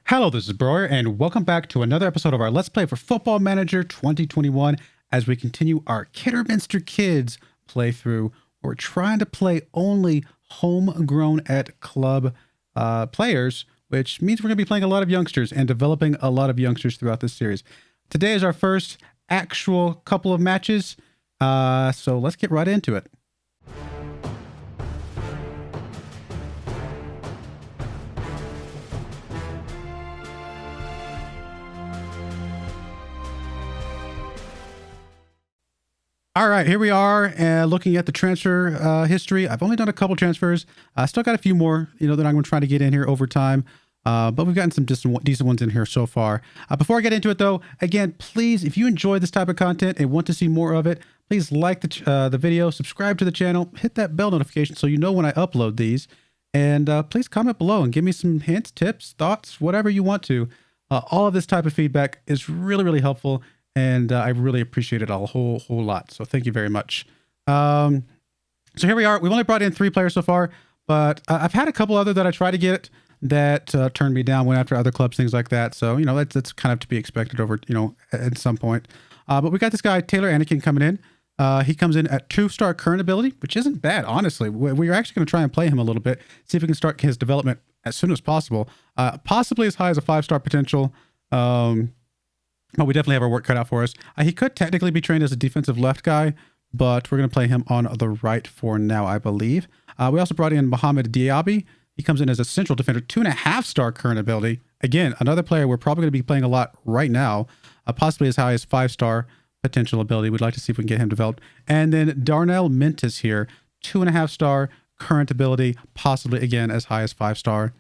Hello, this is Broyar, and welcome back to another episode of our Let's Play for Football Manager 2021 as we continue our Kidderminster Kids playthrough. We're trying to play only homegrown at club players, which means we're going to be playing a lot of youngsters and developing a lot of youngsters throughout this series. Today is our first actual couple of matches, so let's get right into it. All right, here we are looking at the transfer history. I've only done a couple transfers. I still got a few more, that I'm going to try to get in here over time. But we've gotten some decent ones in here so far. Before I get into it, though, again, please, if you enjoy this type of content and want to see more of it, please like the video, subscribe to the channel, hit that bell notification so you know when I upload these. And please comment below and give me some hints, tips, thoughts, whatever you want to. All of this type of feedback is really, really helpful. And I really appreciate it a whole lot. So thank you very much. So here we are. We've only brought in 3 players so far, but I've had a couple other that I tried to get that turned me down, went after other clubs, things like that. So, that's kind of to be expected over, at some point. But we got this guy, Taylor Anakin, coming in. He comes in at 2-star current ability, which isn't bad, honestly. We're actually going to try and play him a little bit, see if we can start his development as soon as possible. Possibly as high as a 5-star potential. But we definitely have our work cut out for us. He could technically be trained as a defensive left guy, but we're going to play him on the right for now, I believe. We also brought in Mohamed Diaby. He comes in as a central defender, 2.5-star current ability. Again, another player we're probably going to be playing a lot right now, possibly as high as 5-star potential ability. We'd like to see if we can get him developed. And then Darnell Mintus here, 2.5-star current ability, possibly again as high as 5-star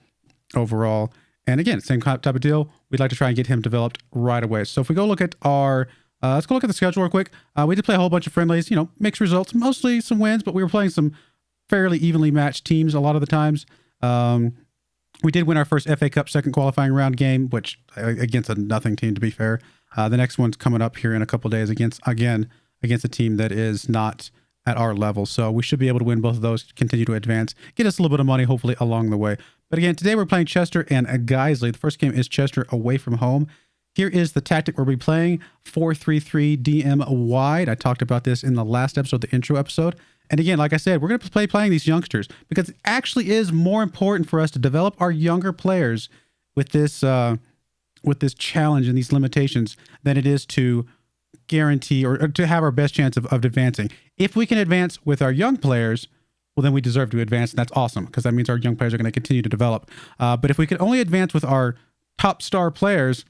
overall. And again, same type of deal. We'd like to try and get him developed right away. So if we go look at our, let's go look at the schedule real quick. We did play a whole bunch of friendlies, mixed results, mostly some wins, but we were playing some fairly evenly matched teams a lot of the times. We did win our first FA Cup second qualifying round game, which against a nothing team, to be fair. The next one's coming up here in a couple days against a team that is not at our level. So we should be able to win both of those, continue to advance, get us a little bit of money, hopefully, along the way. But again, today we're playing Chester and Guiseley. The first game is Chester away from home. Here is the tactic we'll be playing, 4-3-3 DM wide. I talked about this in the last episode, the intro episode. And again, like I said, we're going to play playing these youngsters because it actually is more important for us to develop our younger players with this challenge and these limitations than it is to guarantee or to have our best chance of advancing. If we can advance with our young players, well, then we deserve to advance, and that's awesome because that means our young players are going to continue to develop. But if we can only advance with our top star players,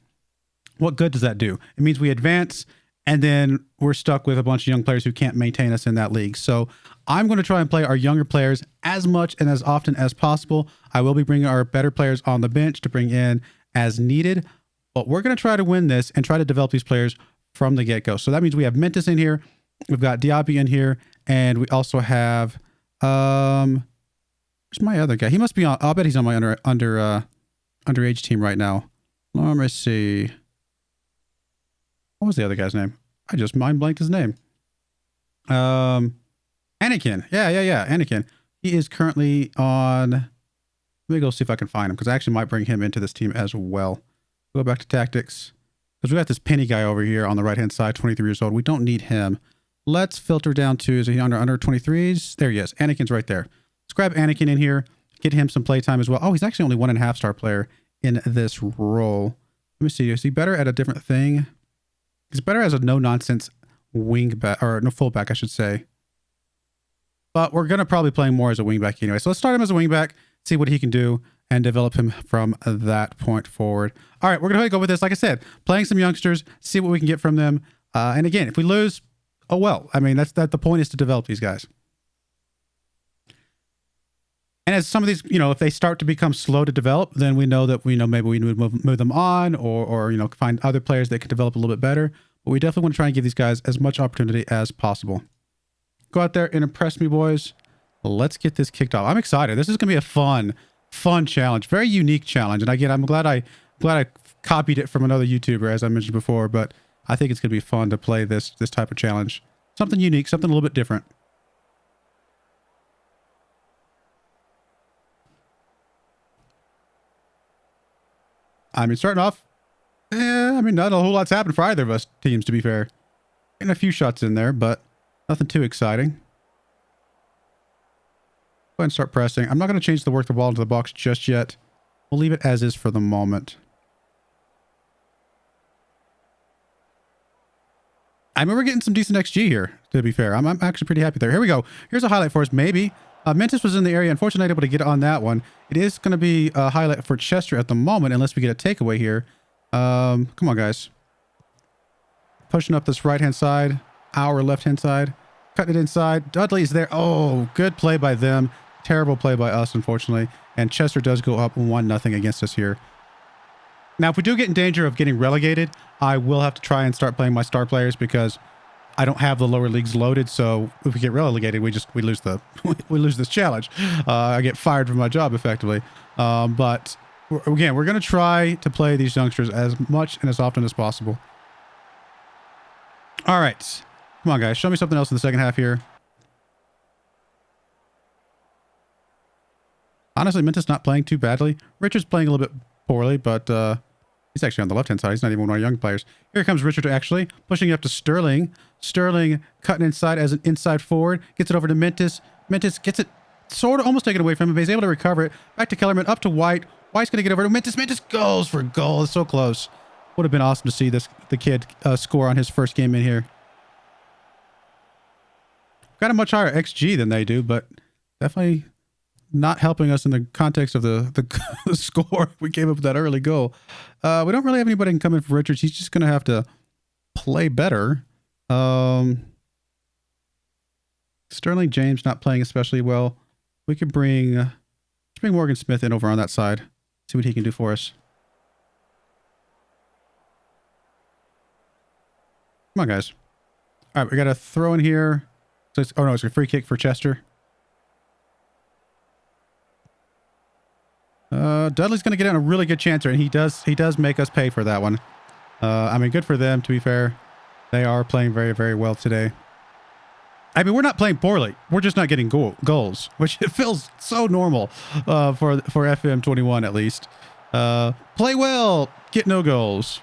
what good does that do? It means we advance, and then we're stuck with a bunch of young players who can't maintain us in that league. So I'm going to try and play our younger players as much and as often as possible. I will be bringing our better players on the bench to bring in as needed, but we're going to try to win this and try to develop these players from the get-go. So that means we have Mintus in here, we've got Diaby in here, and we also have where's my other guy? He must be on. I'll bet he's on my underage team right now. Let me see. What was the other guy's name? I just mind blanked his name. Anakin. Yeah. Anakin. He is currently on. Let me go see if I can find him because I actually might bring him into this team as well. Go back to tactics because we got this Penny guy over here on the right hand side, 23 years old. We don't need him. Let's filter down to, is he under 23s? There he is. Anakin's right there. Let's grab Anakin in here, get him some playtime as well. Oh, he's actually only 1.5-star player in this role. Let me see. Is he better at a different thing? He's better as a no-nonsense wingback, or no, fullback, I should say. But we're going to probably play him more as a wingback anyway. So let's start him as a wingback, see what he can do, and develop him from that point forward. All right, we're going to go with this. Like I said, playing some youngsters, see what we can get from them. And again, if we lose, oh well. I mean, the point is to develop these guys. And as some of these, if they start to become slow to develop, then we know that maybe we need to move them on or find other players that can develop a little bit better. But we definitely want to try and give these guys as much opportunity as possible. Go out there and impress me, boys. Let's get this kicked off. I'm excited. This is going to be a fun challenge, very unique challenge. And again, I'm glad I copied it from another YouTuber, as I mentioned before. But I think it's going to be fun to play this type of challenge. Something unique, something a little bit different. I mean, starting off, I mean, not a whole lot's happened for either of us teams, to be fair. Getting a few shots in there, but nothing too exciting. Go ahead and start pressing. I'm not going to change the work the ball into the box just yet. We'll leave it as is for the moment. I mean, we're getting some decent XG here, to be fair. I'm actually pretty happy there. Here we go. Here's a highlight for us, maybe. Mentis was in the area. Unfortunately, not able to get on that one. It is going to be a highlight for Chester at the moment, unless we get a takeaway here. Come on, guys. Pushing up this right-hand side. Our left-hand side. Cutting it inside. Dudley is there. Oh, good play by them. Terrible play by us, unfortunately. And Chester does go up 1-0 against us here. Now, if we do get in danger of getting relegated, I will have to try and start playing my star players because I don't have the lower leagues loaded. So if we get relegated, we lose the we lose this challenge. I get fired from my job effectively. But again, we're going to try to play these youngsters as much and as often as possible. All right, come on, guys, show me something else in the second half here. Honestly, Mentis not playing too badly. Richard's playing a little bit poorly, but he's actually on the left-hand side. He's not even one of our young players. Here comes Richard actually, pushing it up to Sterling. Sterling cutting inside as an inside forward. Gets it over to Mentis. Mentis gets it sort of almost taken away from him, but he's able to recover it. Back to Kellerman, up to White. White's going to get over to Mentis. Mentis goes for a goal. It's so close. Would have been awesome to see the kid score on his first game in here. Got a much higher XG than they do, but definitely not helping us in the context of the score. We gave up that early goal. We don't really have anybody can come in for Richards. He's just going to have to play better. Sterling James not playing especially well. We could bring Morgan Smith in over on that side. See what he can do for us. Come on, guys. All right, we got a throw in here. So it's a free kick for Chester. Dudley's going to get in a really good chancer, and he does make us pay for that one. I mean, good for them, to be fair. They are playing very, very well today. I mean, we're not playing poorly. We're just not getting goals, which it feels so normal for FM21 at least. Play well, get no goals.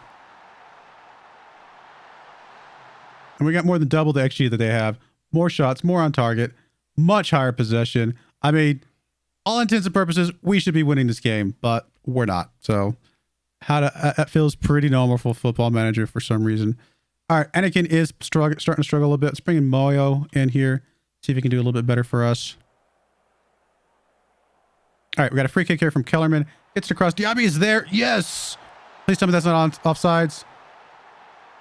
And we got more than double the XG that they have. More shots, more on target, much higher possession. I mean, all intents and purposes, we should be winning this game, but we're not. So that feels pretty normal for Football Manager for some reason. All right, Anakin is starting to struggle a little bit. Let's bring in Moyo in here. See if he can do a little bit better for us. All right, we got a free kick here from Kellerman. Gets it across. Diaby is there. Yes! Please tell me that's not on offsides.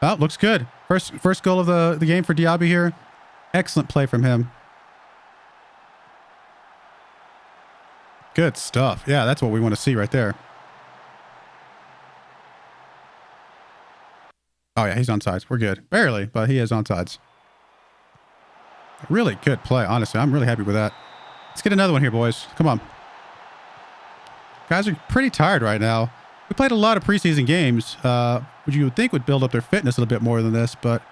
Oh, looks good. First goal of the game for Diaby here. Excellent play from him. Good stuff. Yeah, that's what we want to see right there. Oh, yeah, he's onside. We're good. Barely, but he is onside. Really good play, honestly. I'm really happy with that. Let's get another one here, boys. Come on. Guys are pretty tired right now. We played a lot of preseason games, which you would think would build up their fitness a little bit more than this, but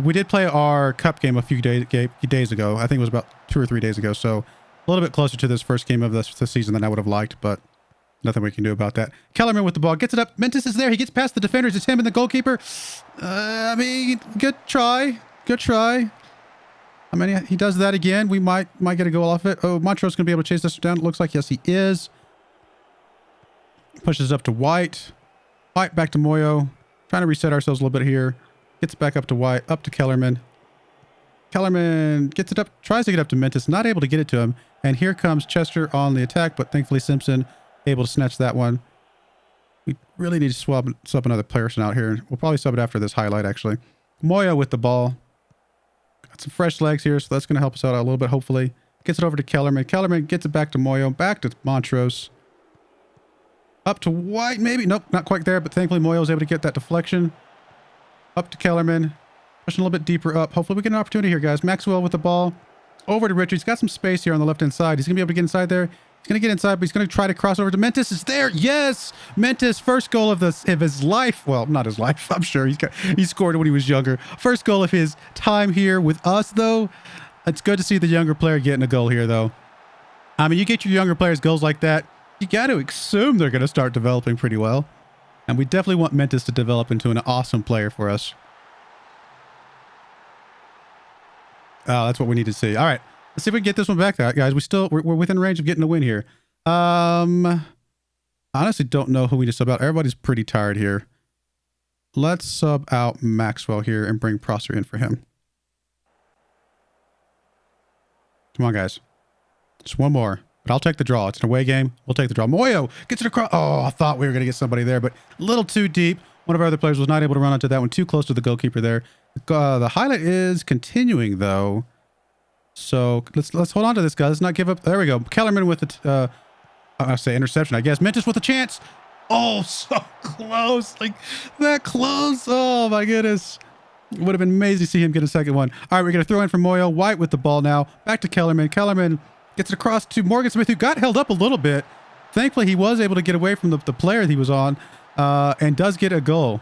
we did play our cup game a few days ago. I think it was about 2 or 3 days ago, so a little bit closer to this first game of the season than I would have liked, but nothing we can do about that. Kellerman with the ball. Gets it up. Mentis is there. He gets past the defenders. It's him and the goalkeeper. I mean, good try. Good try. I mean, he does that again. We might get a goal off it. Oh, Montrose going to be able to chase this down. It looks like, yes, he is. Pushes up to White. White back to Moyo. Trying to reset ourselves a little bit here. Gets back up to White. Up to Kellerman. Kellerman gets it up. Tries to get up to Mentis. Not able to get it to him. And here comes Chester on the attack, but thankfully Simpson able to snatch that one. We really need to swap another person out here. We'll probably sub it after this highlight, actually. Moyo with the ball. Got some fresh legs here, so that's going to help us out a little bit, hopefully. Gets it over to Kellerman. Kellerman gets it back to Moyo. Back to Montrose. Up to White, maybe. Nope, not quite there, but thankfully Moyo was able to get that deflection. Up to Kellerman. Pushing a little bit deeper up. Hopefully we get an opportunity here, guys. Maxwell with the ball. Over to Richard. He's got some space here on the left-hand side. He's going to be able to get inside there. He's going to get inside, but he's going to try to cross over to Mentis. Is there? Yes! Mentis, first goal of his life. Well, not his life, I'm sure. He scored when he was younger. First goal of his time here with us, though. It's good to see the younger player getting a goal here, though. I mean, you get your younger players goals like that, You got to assume they're going to start developing pretty well. And we definitely want Mentis to develop into an awesome player for us. Oh, that's what we need to see. All right. Let's see if we can get this one back, guys. We're within range of getting a win here. I honestly don't know who we just sub out. Everybody's pretty tired here. Let's sub out Maxwell here and bring Prosser in for him. Come on, guys. Just one more. But I'll take the draw. It's an away game. We'll take the draw. Moyo gets it across. Oh, I thought we were going to get somebody there, but a little too deep. One of our other players was not able to run onto that one. Too close to the goalkeeper there. The highlight is continuing, though. So let's hold on to this guy. Let's not give up. There we go. Kellerman with the, I say interception, I guess. Mentis with a chance. Oh, so close. Like, that close. Oh, my goodness. It would have been amazing to see him get a second one. All right, we're going to throw in for Moyo. White with the ball now. Back to Kellerman. Kellerman gets it across to Morgan Smith, who got held up a little bit. Thankfully, he was able to get away from the player that he was on and does get a goal.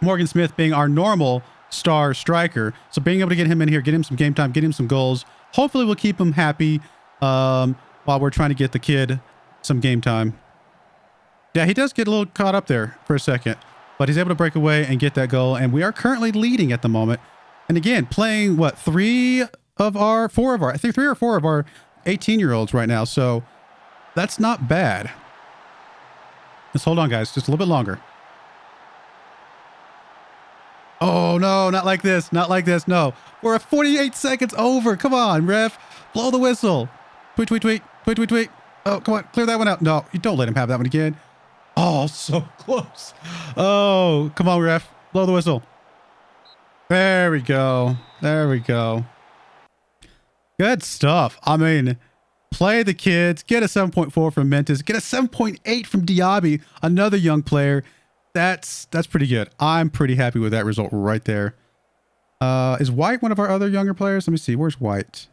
Morgan Smith being our normal star striker. So being able to get him in here, get him some game time, get him some goals. Hopefully, we'll keep him happy while we're trying to get the kid some game time. Yeah, he does get a little caught up there for a second, but he's able to break away and get that goal. And we are currently leading at the moment. And again, playing what, three or four of our 18-year-olds right now. So that's not bad. Let's hold on, guys. Just a little bit longer. Oh, no, not like this. Not like this. No. We're at 48 seconds over. Come on, ref. Blow the whistle. Tweet, tweet, tweet. Tweet, tweet, tweet. Oh, come on. Clear that one out. No, you don't let him have that one again. Oh, so close. Oh, come on, ref. Blow the whistle. There we go. There we go. Good stuff. I mean, play the kids. Get a 7.4 from Mentis. Get a 7.8 from Diaby, another young player. That's pretty good. I'm pretty happy with that result right there. Is White one of our other younger players? Let me see. Where's White?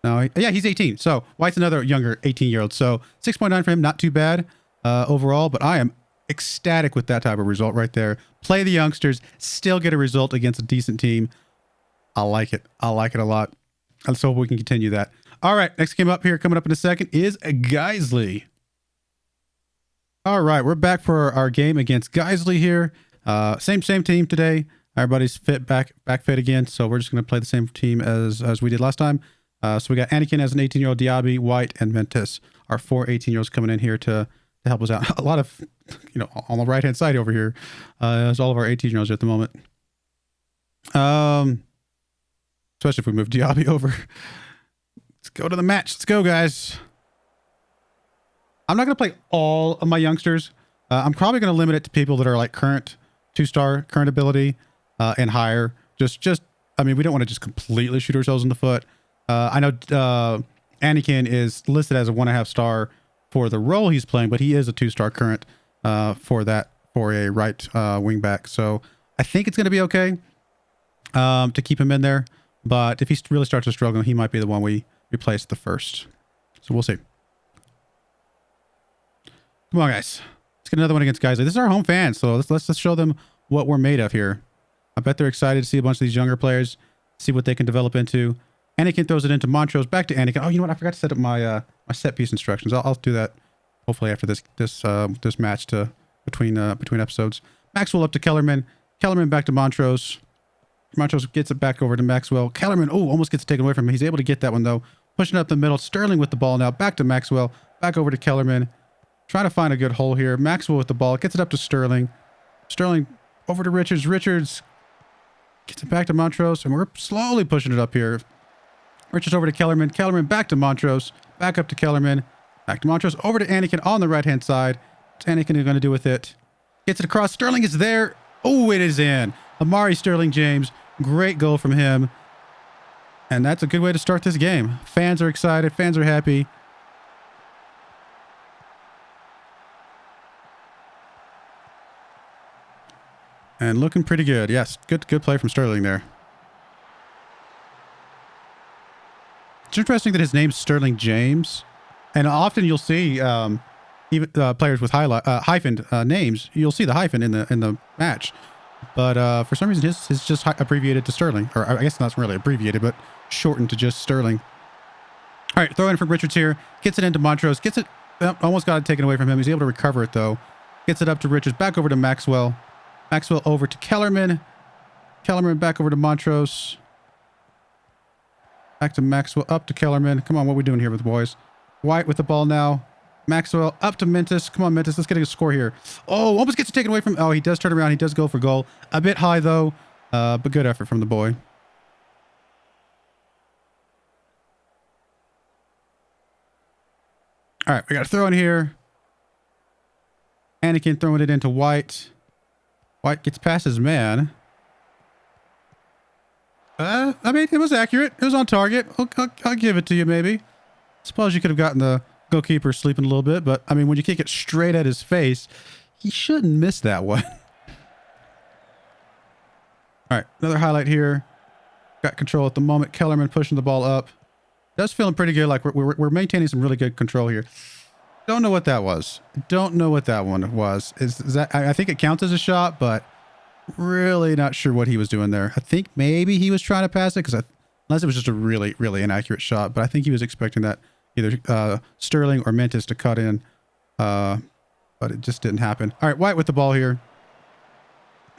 No, yeah, he's 18. So White's another younger 18-year-old. So 6.9 for him. Not too bad overall, but I am ecstatic with that type of result right there. Play the youngsters, still get a result against a decent team. I like it. I like it a lot. Let's hope we can continue that. All right, next game up here, coming up in a second, is Guiseley. All right, we're back for our game against Guiseley here. Same team today. Everybody's back fit again, so we're just going to play the same team as we did last time. So we got Anakin as an 18-year-old, Diaby, White, and Mentis. Our 4 18-year-olds coming in here to help us out. A lot of, on the right-hand side over here, is all of our 18-year-olds at the moment. Especially if we move Diaby over. Let's go to the match. Let's go, guys. I'm not going to play all of my youngsters. I'm probably going to limit it to people that are like current 2-star, current ability, and higher. I mean, we don't want to just completely shoot ourselves in the foot. I know Anakin is listed as a 1.5 star for the role he's playing, but he is a 2-star current for a right wing back. So I think it's going to be okay to keep him in there. But if he really starts to struggle, he might be the one we replace the first. So we'll see. Come on, guys. Let's get another one against Guiseley. This is our home fans, so let's show them what we're made of here. I bet they're excited to see a bunch of these younger players, see what they can develop into. Anakin throws it into Montrose, back to Anakin. Oh, you know what? I forgot to set up my my set piece instructions. I'll do that hopefully after this match between episodes. Maxwell up to Kellerman. Kellerman back to Montrose. Montrose gets it back over to Maxwell. Kellerman, almost gets taken away from him. He's able to get that one, though. Pushing up the middle. Sterling with the ball now. Back to Maxwell. Back over to Kellerman. Trying to find a good hole here. Maxwell with the ball. Gets it up to Sterling. Sterling over to Richards. Richards gets it back to Montrose. And we're slowly pushing it up here. Richards over to Kellerman. Kellerman back to Montrose. Back up to Kellerman. Back to Montrose. Over to Anakin on the right-hand side. What's Anakin going to do with it? Gets it across. Sterling is there. Oh, it is in. Amari Sterling James. Great goal from him. And that's a good way to start this game. Fans are excited. Fans are happy. And looking pretty good. Yes, good play from Sterling there. It's interesting that his name's Sterling James. And often you'll see even players with hyphened names. You'll see the hyphen in the match. But for some reason, his just abbreviated to Sterling. Or I guess not really abbreviated, but shortened to just Sterling. All right, throw in from Richards here. Gets it into Montrose. Gets it. Almost got it taken away from him. He's able to recover it, though. Gets it up to Richards. Back over to Maxwell. Maxwell over to Kellerman. Kellerman back over to Montrose. Back to Maxwell. Up to Kellerman. Come on, what are we doing here with the boys? White with the ball now. Maxwell up to Mentis. Come on, Mentis. Let's get a score here. Oh, almost gets it taken away from... Oh, he does turn around. He does go for goal. A bit high, though. But good effort from the boy. All right, we got to throw in here. Anakin throwing it into White. White gets past his man. I mean, it was accurate. It was on target. I'll give it to you, maybe. Suppose you could have gotten the goalkeeper sleeping a little bit, but I mean, when you kick it straight at his face, he shouldn't miss that one. All right, another highlight here. Got control at the moment. Kellerman pushing the ball up. Does feeling pretty good. Like we're maintaining some really good control here. Don't know what that was. Don't know what that one was. Is that? I think it counts as a shot, but really not sure what he was doing there. I think maybe he was trying to pass it because unless it was just a really, really inaccurate shot. But I think he was expecting that either Sterling or Mentis to cut in, but it just didn't happen. All right, White with the ball here.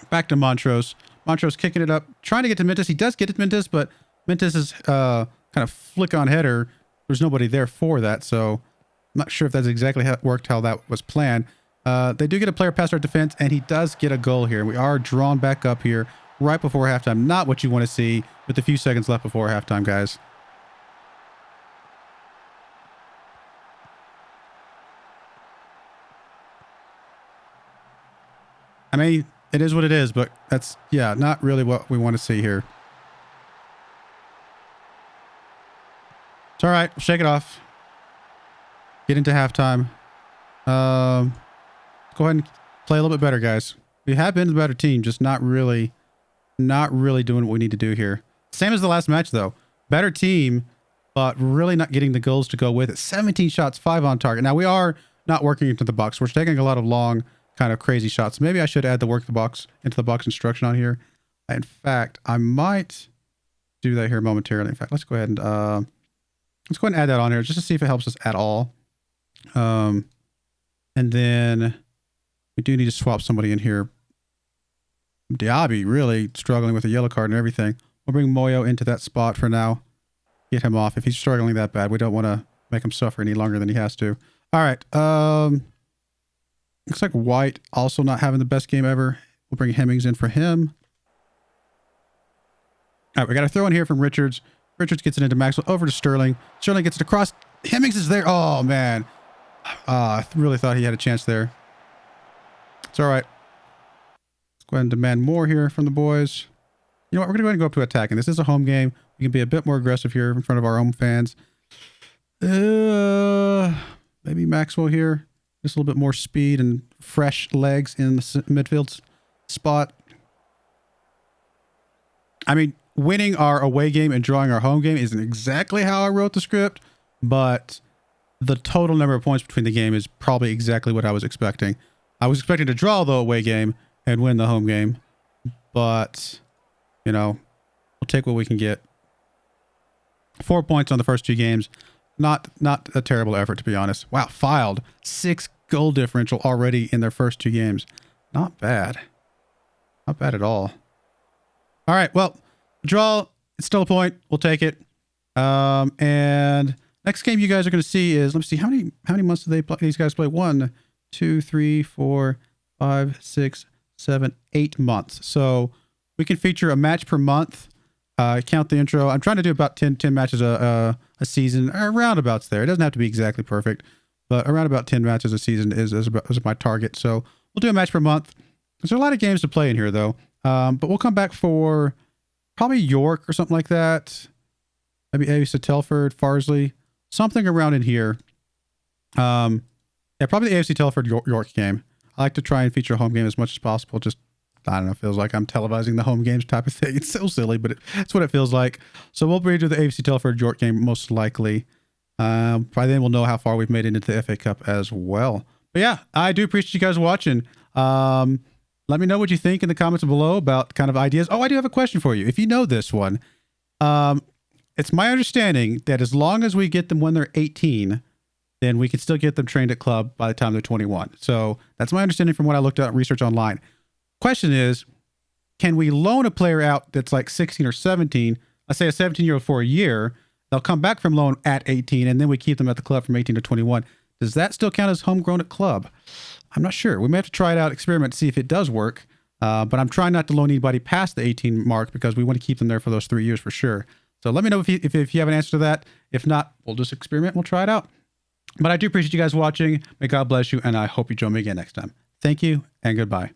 Back to Montrose. Montrose kicking it up, trying to get to Mentis. He does get to Mentis, but Mentis' kind of flick on header. There's nobody there for that, so I'm not sure if that's exactly how it worked, how that was planned. They do get a player past our defense, and he does get a goal here. We are drawn back up here right before halftime. Not what you want to see with a few seconds left before halftime, guys. I mean, it is what it is, but that's, yeah, not really what we want to see here. It's all right. We'll shake it off. Get into halftime. Go ahead and play a little bit better, guys. We have been the better team, just not really doing what we need to do here. Same as the last match, though. Better team, but really not getting the goals to go with it. 17 shots, 5 on target. Now, we are not working into the box. We're taking a lot of long, kind of crazy shots. Maybe I should add the work the box into the box instruction on here. In fact, I might do that here momentarily. In fact, let's go ahead and add that on here just to see if it helps us at all. And then we do need to swap somebody in here. Diaby really struggling with a yellow card and everything. We'll bring Moyo into that spot for now. Get him off. If he's struggling that bad, we don't want to make him suffer any longer than he has to. All right. Looks like White also not having the best game ever. We'll bring Hemmings in for him. All right, we got to throw in here from Richards. Richards gets it into Maxwell, over to Sterling. Sterling gets it across. Hemmings is there. Oh, man. I really thought he had a chance there. It's all right. Let's go ahead and demand more here from the boys. You know what? We're going to go ahead and go up to attacking. This is a home game. We can be a bit more aggressive here in front of our own fans. Maybe Maxwell here. Just a little bit more speed and fresh legs in the midfield spot. I mean, winning our away game and drawing our home game isn't exactly how I wrote the script, but the total number of points between the game is probably exactly what I was expecting. I was expecting to draw the away game and win the home game, but, you know, we'll take what we can get. 4 points on the first 2 games. Not a terrible effort, to be honest. Wow, filed 6 goal differential already in their first 2 games. Not bad. Not bad at all. All right, well, draw, it's still a point. We'll take it. And next game you guys are going to see is, let me see, how many months do they play? These guys play 1, 2, 3, 4, 5, 6, 7, 8 months. So we can feature a match per month. Count the intro. I'm trying to do about 10 matches a season, or roundabouts there. It doesn't have to be exactly perfect, but around about 10 matches a season is my target. So we'll do a match per month. There's a lot of games to play in here, though. But we'll come back for probably York or something like that. Maybe AFC Telford, Farsley, something around in here. Yeah, probably the AFC Telford York game. I like to try and feature a home game as much as possible. Just, I don't know, feels like I'm televising the home games type of thing. It's so silly, but it's what it feels like. So we'll bring to the AFC Telford York game most likely. By then we'll know how far we've made it into the FA Cup as well. But yeah, I do appreciate you guys watching. Let me know what you think in the comments below about kind of ideas. Oh, I do have a question for you. If you know this one, it's my understanding that as long as we get them when they're 18, then we can still get them trained at club by the time they're 21. So that's my understanding from what I looked at research online. Question is, can we loan a player out that's like 16 or 17, let's say a 17-year-old for a year, they'll come back from loan at 18, and then we keep them at the club from 18 to 21. Does that still count as homegrown at club? I'm not sure. We may have to try it out, experiment, see if it does work. But I'm trying not to loan anybody past the 18 mark because we want to keep them there for those 3 years for sure. So let me know if you have an answer to that. If not, we'll just experiment. We'll try it out. But I do appreciate you guys watching. May God bless you, and I hope you join me again next time. Thank you, and goodbye.